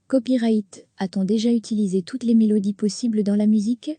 Copyright. A-t-on déjà utilisé toutes les mélodies possibles dans la musique?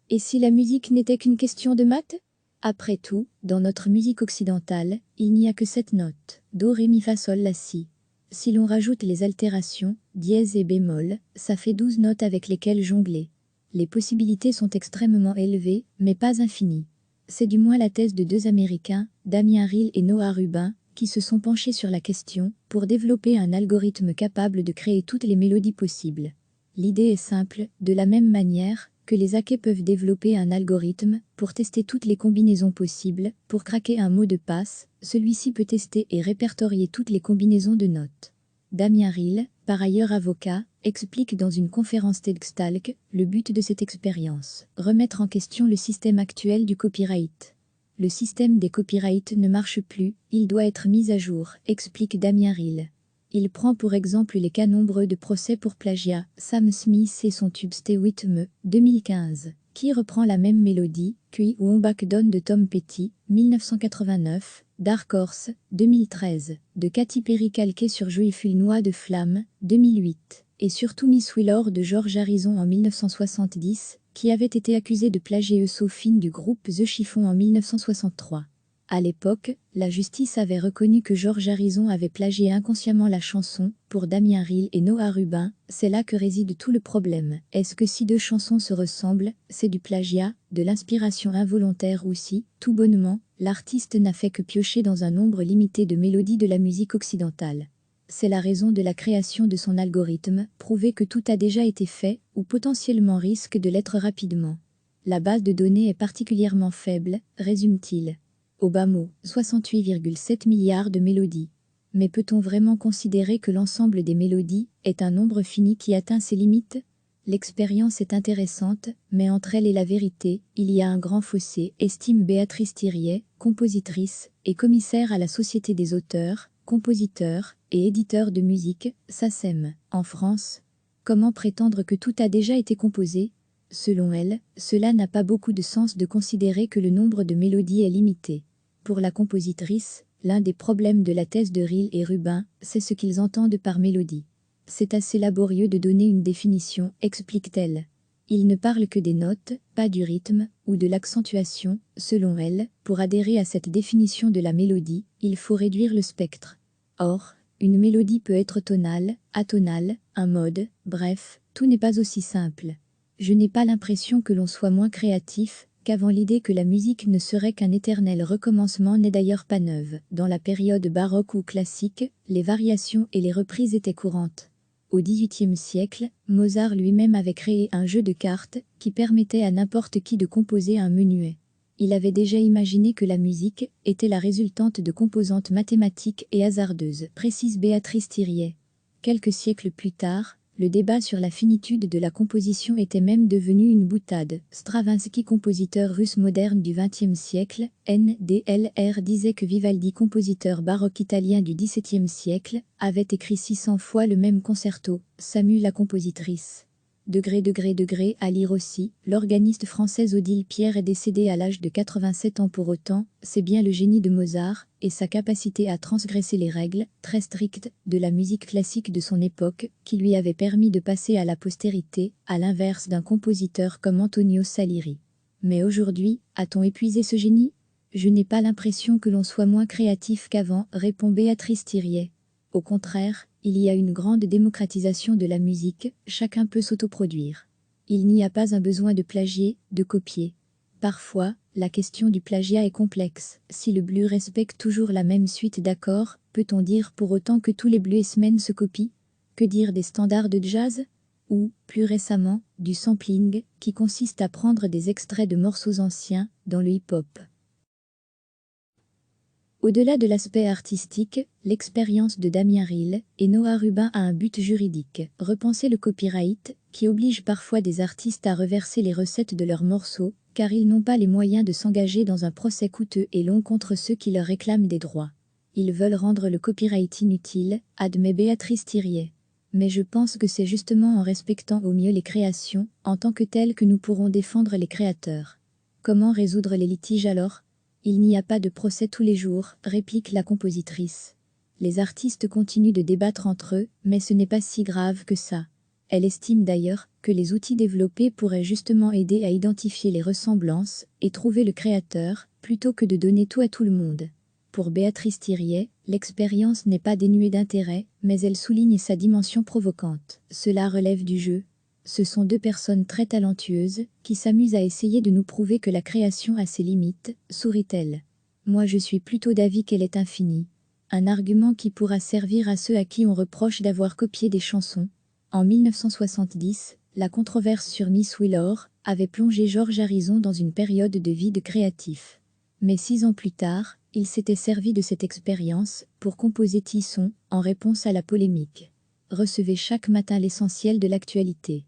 Et si la musique n'était qu'une question de maths? Après tout, dans notre musique occidentale, il n'y a que 7 notes, do, ré, mi, fa, sol, la, si. Si l'on rajoute les altérations, dièse et bémol, ça fait 12 notes avec lesquelles jongler. Les possibilités sont extrêmement élevées, mais pas infinies. C'est du moins la thèse de deux Américains, Damien Ril et Noah Rubin, qui se sont penchés sur la question pour développer un algorithme capable de créer toutes les mélodies possibles. L'idée est simple, de la même manière que les hackers peuvent développer un algorithme pour tester toutes les combinaisons possibles. Pour craquer un mot de passe, celui-ci peut tester et répertorier toutes les combinaisons de notes. Damien Ril, par ailleurs avocat, explique dans une conférence TEDxTalk le but de cette expérience: remettre en question le système actuel du copyright. Le système des copyrights ne marche plus, il doit être mis à jour, explique Damien Ril. Il prend pour exemple les cas nombreux de procès pour plagiat, Sam Smith et son tube Stay With Me, 2015, qui reprend la même mélodie, Cui ou On Back Down de Tom Petty, 1989, Dark Horse, 2013, de Katy Perry calqué sur Joyful Noix de Flamme, 2008, et surtout Miss Willor de George Harrison en 1970, qui avait été accusé de plagier Sophine du groupe The Chiffon en 1963. À l'époque, la justice avait reconnu que George Harrison avait plagié inconsciemment la chanson. Pour Damien Ril et Noah Rubin, c'est là que réside tout le problème. Est-ce que si deux chansons se ressemblent, c'est du plagiat, de l'inspiration involontaire ou si, tout bonnement, l'artiste n'a fait que piocher dans un nombre limité de mélodies de la musique occidentale? C'est la raison de la création de son algorithme, prouver que tout a déjà été fait, ou potentiellement risque de l'être rapidement. La base de données est particulièrement faible, résume-t-il. Au bas mot, 68,7 milliards de mélodies. Mais peut-on vraiment considérer que l'ensemble des mélodies est un nombre fini qui atteint ses limites? L'expérience est intéressante, mais entre elle et la vérité, il y a un grand fossé, estime Béatrice Thiriet, compositrice et commissaire à la Société des auteurs, compositeurs et éditeurs de musique, SACEM, en France. Comment prétendre que tout a déjà été composé? Selon elle, cela n'a pas beaucoup de sens de considérer que le nombre de mélodies est limité. Pour la compositrice, l'un des problèmes de la thèse de Ril et Rubin, c'est ce qu'ils entendent par mélodie. C'est assez laborieux de donner une définition, explique-t-elle. Ils ne parlent que des notes, pas du rythme, ou de l'accentuation. Selon elle, pour adhérer à cette définition de la mélodie, il faut réduire le spectre. Or, une mélodie peut être tonale, atonale, un mode, bref, tout n'est pas aussi simple. Je n'ai pas l'impression que l'on soit moins créatif qu'avant. L'idée que la musique ne serait qu'un éternel recommencement n'est d'ailleurs pas neuve. Dans la période baroque ou classique, les variations et les reprises étaient courantes. Au XVIIIe siècle, Mozart lui-même avait créé un jeu de cartes qui permettait à n'importe qui de composer un menuet. Il avait déjà imaginé que la musique était la résultante de composantes mathématiques et hasardeuses, précise Béatrice Thiriet. Quelques siècles plus tard, le débat sur la finitude de la composition était même devenu une boutade. Stravinsky, compositeur russe moderne du XXe siècle, NDLR, disait que Vivaldi, compositeur baroque italien du XVIIe siècle, avait écrit 600 fois le même concerto. Samu, la compositrice. À lire aussi, l'organiste française Odile Pierre est décédée à l'âge de 87 ans. Pour autant, c'est bien le génie de Mozart et sa capacité à transgresser les règles, très strictes, de la musique classique de son époque, qui lui avait permis de passer à la postérité, à l'inverse d'un compositeur comme Antonio Salieri. Mais aujourd'hui, a-t-on épuisé ce génie? Je n'ai pas l'impression que l'on soit moins créatif qu'avant, répond Béatrice Thiriet. Au contraire, il y a une grande démocratisation de la musique, chacun peut s'autoproduire. Il n'y a pas un besoin de plagier, de copier. Parfois, la question du plagiat est complexe. Si le blues respecte toujours la même suite d'accords, peut-on dire pour autant que tous les bluesmen se copient? Que dire des standards de jazz? Ou, plus récemment, du sampling, qui consiste à prendre des extraits de morceaux anciens, dans le hip-hop. Au-delà de l'aspect artistique, l'expérience de Damien Ril et Noah Rubin a un but juridique: repenser le copyright, qui oblige parfois des artistes à reverser les recettes de leurs morceaux, car ils n'ont pas les moyens de s'engager dans un procès coûteux et long contre ceux qui leur réclament des droits. Ils veulent rendre le copyright inutile, admet Béatrice Thiriet. Mais je pense que c'est justement en respectant au mieux les créations, en tant que telles, que nous pourrons défendre les créateurs. Comment résoudre les litiges alors? Il n'y a pas de procès tous les jours, réplique la compositrice. Les artistes continuent de débattre entre eux, mais ce n'est pas si grave que ça. Elle estime d'ailleurs que les outils développés pourraient justement aider à identifier les ressemblances et trouver le créateur, plutôt que de donner tout à tout le monde. Pour Béatrice Thiriet, l'expérience n'est pas dénuée d'intérêt, mais elle souligne sa dimension provocante. Cela relève du jeu. Ce sont deux personnes très talentueuses qui s'amusent à essayer de nous prouver que la création a ses limites, sourit-elle. Moi je suis plutôt d'avis qu'elle est infinie. Un argument qui pourra servir à ceux à qui on reproche d'avoir copié des chansons. En 1970, la controverse sur Miss Wheeler avait plongé George Harrison dans une période de vide créatif. Mais 6 ans plus tard, il s'était servi de cette expérience pour composer Tisson en réponse à la polémique. Recevez chaque matin l'essentiel de l'actualité.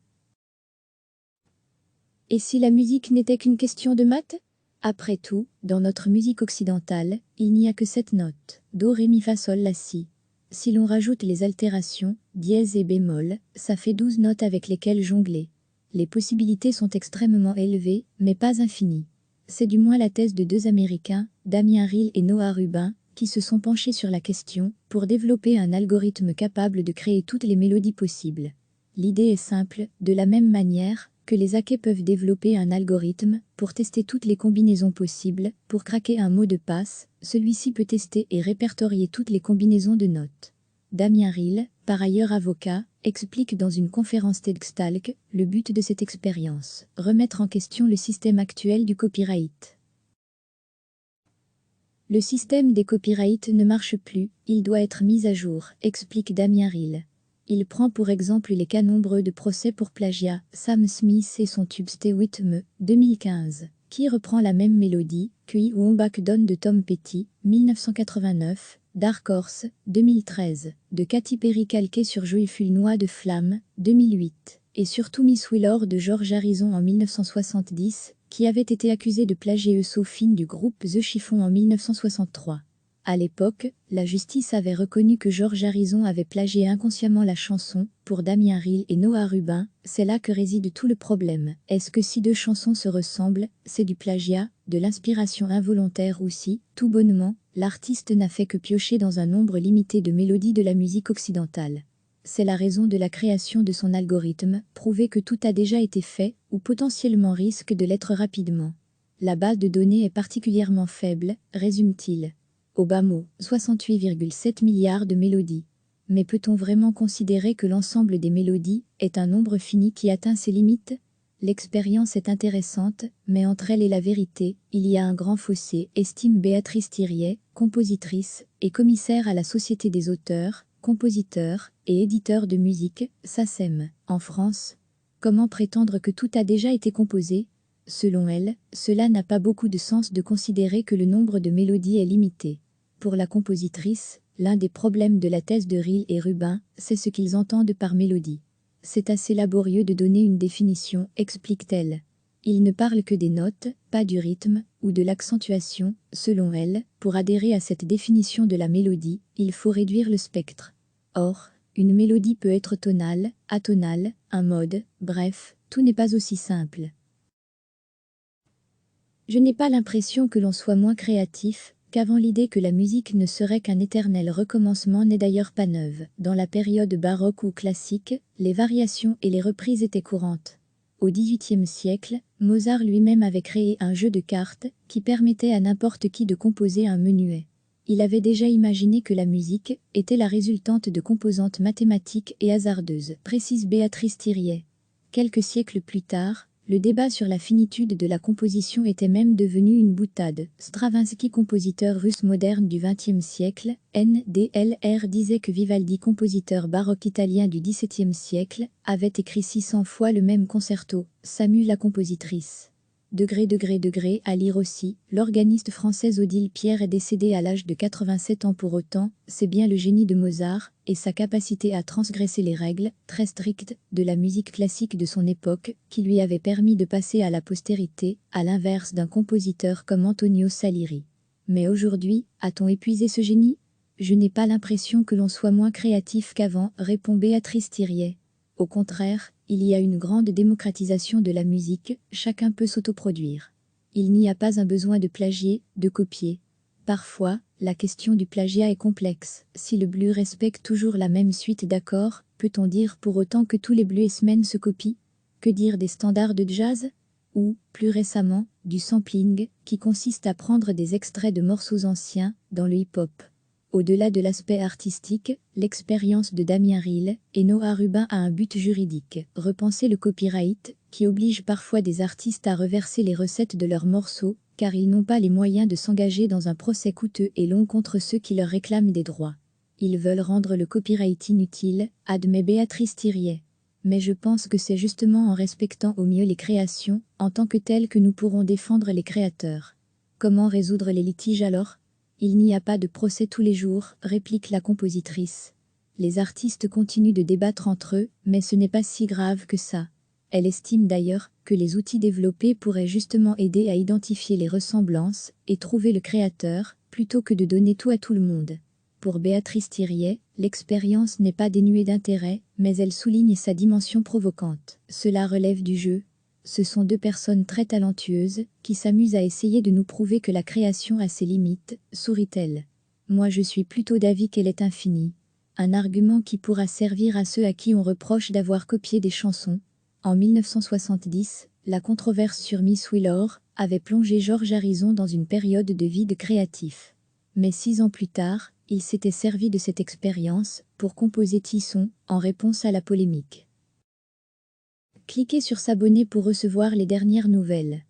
Et si la musique n'était qu'une question de maths ? Après tout, dans notre musique occidentale, il n'y a que 7 notes, do, ré, mi, fa, sol, la, si. Si l'on rajoute les altérations, dièse et bémol, ça fait 12 notes avec lesquelles jongler. Les possibilités sont extrêmement élevées, mais pas infinies. C'est du moins la thèse de deux Américains, Damien Rille et Noah Rubin, qui se sont penchés sur la question pour développer un algorithme capable de créer toutes les mélodies possibles. L'idée est simple, de la même manière que les hackers peuvent développer un algorithme pour tester toutes les combinaisons possibles, pour craquer un mot de passe, celui-ci peut tester et répertorier toutes les combinaisons de notes. Damien Rille, par ailleurs avocat, explique dans une conférence TEDxTalk le but de cette expérience, remettre en question le système actuel du copyright. Le système des copyrights ne marche plus, il doit être mis à jour, explique Damien Rille. Il prend pour exemple les cas nombreux de procès pour plagiat, Sam Smith et son tube Stay With Me, 2015, qui reprend la même mélodie, que I Wombach Down de Tom Petty, 1989, Dark Horse, 2013, de Katy Perry calqué sur Joyful Noix de Flamme, 2008, et surtout Miss Wheeler de George Harrison en 1970, qui avait été accusé de plagier Sophine du groupe The Chiffon en 1963. À l'époque, la justice avait reconnu que George Harrison avait plagié inconsciemment la chanson. Pour Damien Rille et Noah Rubin, c'est là que réside tout le problème. Est-ce que si deux chansons se ressemblent, c'est du plagiat, de l'inspiration involontaire ou si, tout bonnement, l'artiste n'a fait que piocher dans un nombre limité de mélodies de la musique occidentale? C'est la raison de la création de son algorithme, prouver que tout a déjà été fait, ou potentiellement risque de l'être rapidement. La base de données est particulièrement faible, résume-t-il. Au bas mot, 68,7 milliards de mélodies. Mais peut-on vraiment considérer que l'ensemble des mélodies est un nombre fini qui atteint ses limites? L'expérience est intéressante, mais entre elle et la vérité, il y a un grand fossé, estime Béatrice Thiriet, compositrice et commissaire à la Société des auteurs, compositeurs et éditeurs de musique, SACEM, en France. Comment prétendre que tout a déjà été composé? Selon elle, cela n'a pas beaucoup de sens de considérer que le nombre de mélodies est limité. Pour la compositrice, l'un des problèmes de la thèse de Rille et Rubin, c'est ce qu'ils entendent par mélodie. C'est assez laborieux de donner une définition, explique-t-elle. Ils ne parlent que des notes, pas du rythme, ou de l'accentuation, selon elle. Pour adhérer à cette définition de la mélodie, il faut réduire le spectre. Or, une mélodie peut être tonale, atonale, un mode, bref, tout n'est pas aussi simple. Je n'ai pas l'impression que l'on soit moins créatif qu'avant. L'idée que la musique ne serait qu'un éternel recommencement n'est d'ailleurs pas neuve. Dans la période baroque ou classique, les variations et les reprises étaient courantes. Au XVIIIe siècle, Mozart lui-même avait créé un jeu de cartes qui permettait à n'importe qui de composer un menuet. Il avait déjà imaginé que la musique était la résultante de composantes mathématiques et hasardeuses, précise Béatrice Thiriet. Quelques siècles plus tard, le débat sur la finitude de la composition était même devenu une boutade. Stravinsky, compositeur russe moderne du XXe siècle, NDLR, disait que Vivaldi, compositeur baroque italien du XVIIe siècle, avait écrit 600 fois le même concerto. Samu, la compositrice. À lire aussi, l'organiste française Odile Pierre est décédée à l'âge de 87 ans. Pour autant, c'est bien le génie de Mozart et sa capacité à transgresser les règles, très strictes, de la musique classique de son époque, qui lui avait permis de passer à la postérité, à l'inverse d'un compositeur comme Antonio Salieri. Mais aujourd'hui, a-t-on épuisé ce génie? Je n'ai pas l'impression que l'on soit moins créatif qu'avant, répond Béatrice Thiriet. Au contraire, il y a une grande démocratisation de la musique, chacun peut s'autoproduire. Il n'y a pas un besoin de plagier, de copier. Parfois, La question du plagiat est complexe. Si le Blue respecte toujours la même suite d'accords, peut-on dire pour autant que tous les bluesmen se copient? Que dire des standards de jazz? Ou, plus récemment, du sampling, qui consiste à prendre des extraits de morceaux anciens, dans le hip-hop. Au-delà de l'aspect artistique, l'expérience de Damien Rille et Noah Rubin a un but juridique, repenser le copyright, qui oblige parfois des artistes à reverser les recettes de leurs morceaux, car ils n'ont pas les moyens de s'engager dans un procès coûteux et long contre ceux qui leur réclament des droits. Ils veulent rendre le copyright inutile, admet Béatrice Thiriet. Mais je pense que c'est justement en respectant au mieux les créations, en tant que telles, que nous pourrons défendre les créateurs. Comment résoudre les litiges alors? Il n'y a pas de procès tous les jours, réplique la compositrice. Les artistes continuent de débattre entre eux, mais ce n'est pas si grave que ça. Elle estime d'ailleurs que les outils développés pourraient justement aider à identifier les ressemblances et trouver le créateur, plutôt que de donner tout à tout le monde. Pour Béatrice Thiriet, l'expérience n'est pas dénuée d'intérêt, mais elle souligne sa dimension provocante. Cela relève du jeu. Ce sont deux personnes très talentueuses, qui s'amusent à essayer de nous prouver que la création a ses limites, sourit-elle. Moi je suis plutôt d'avis qu'elle est infinie. Un argument qui pourra servir à ceux à qui on reproche d'avoir copié des chansons. En 1970, la controverse sur Miss Wheeler avait plongé George Harrison dans une période de vide créatif. Mais 6 ans plus tard, il s'était servi de cette expérience pour composer Tisson, en réponse à la polémique. Cliquez sur s'abonner pour recevoir les dernières nouvelles.